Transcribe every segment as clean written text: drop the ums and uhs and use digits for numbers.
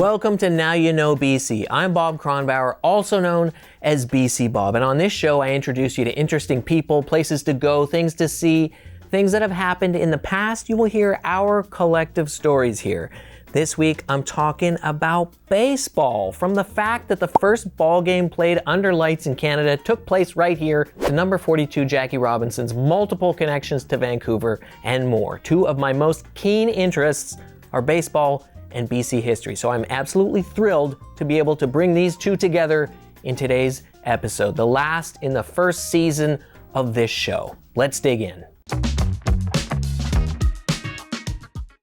Welcome to Now You Know BC. I'm Bob Kronbauer, also known as BC Bob, and on this show I introduce you to interesting people, places to go, things to see, things that have happened in the past. You will hear our collective stories here. This week I'm talking about baseball, from the fact that the first ball game played under lights in Canada took place right here, to number 42 Jackie Robinson's multiple connections to Vancouver, and more. Two of my most keen interests are baseball and BC history, so I'm absolutely thrilled to be able to bring these two together in today's episode, the last in the first season of this show. Let's dig in.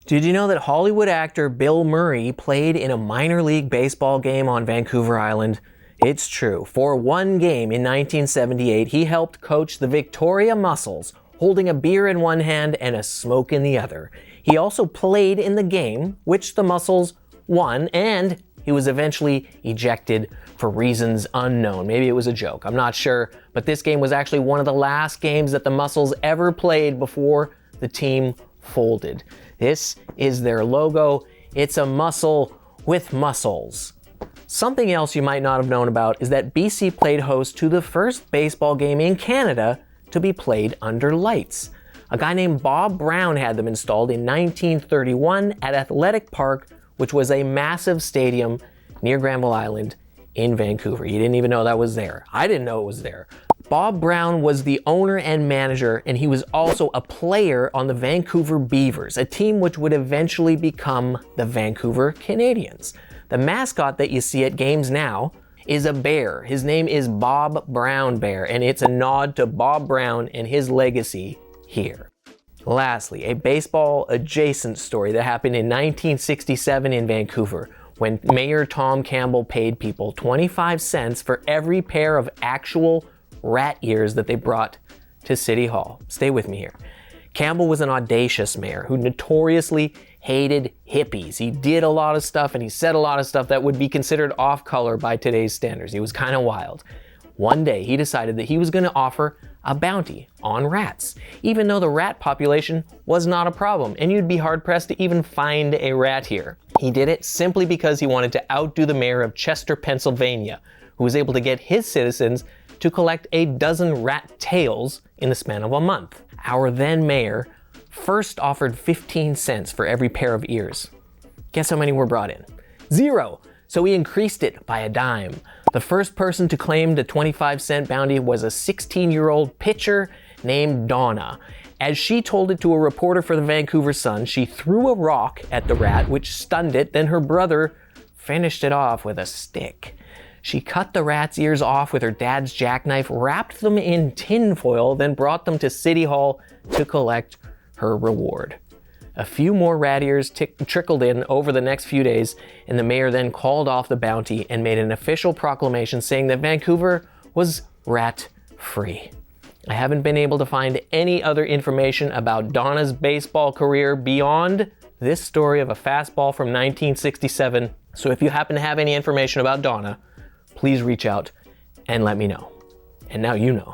Did you know that Hollywood actor Bill Murray played in a minor league baseball game on Vancouver Island? It's true. For one game in 1978, he helped coach the Victoria Mussels, holding a beer in one hand and a smoke in the other. He also played in the game, which the Mussels won, and he was eventually ejected for reasons unknown. Maybe it was a joke, I'm not sure, but this game was actually one of the last games that the Mussels ever played before the team folded. This is their logo. It's a mussel with muscles. Something else you might not have known about is that BC played host to the first baseball game in Canada to be played under lights. A guy named Bob Brown had them installed in 1931 at Athletic Park, which was a massive stadium near Granville Island in Vancouver. You didn't even know that was there. I didn't know it was there. Bob Brown was the owner and manager, and he was also a player on the Vancouver Beavers, a team which would eventually become the Vancouver Canadians. The mascot that you see at games now is a bear. His name is Bob Brown Bear, and it's a nod to Bob Brown and his legacy here. Lastly, a baseball adjacent story that happened in 1967 in Vancouver, when Mayor Tom Campbell paid people 25 cents for every pair of actual rat ears that they brought to City Hall. Stay with me here. Campbell was an audacious mayor who notoriously hated hippies. He did a lot of stuff and he said a lot of stuff that would be considered off color by today's standards. He was kind of wild. One day he decided that he was going to offer a bounty on rats, even though the rat population was not a problem and you'd be hard pressed to even find a rat here. He did it simply because he wanted to outdo the mayor of Chester, Pennsylvania, who was able to get his citizens to collect a dozen rat tails in the span of a month. Our then mayor first offered 15 cents for every pair of ears. Guess how many were brought in? 0. So he increased it by a dime. The first person to claim the 25-cent bounty was a 16-year-old pitcher named Donna. As she told it to a reporter for the Vancouver Sun, she threw a rock at the rat, which stunned it. Then her brother finished it off with a stick. She cut the rat's ears off with her dad's jackknife, wrapped them in tinfoil, then brought them to City Hall to collect her reward. A few more rat ears trickled in over the next few days, and the mayor then called off the bounty and made an official proclamation saying that Vancouver was rat-free. I haven't been able to find any other information about Donna's baseball career beyond this story of a fastball from 1967, so if you happen to have any information about Donna, please reach out and let me know. And now you know.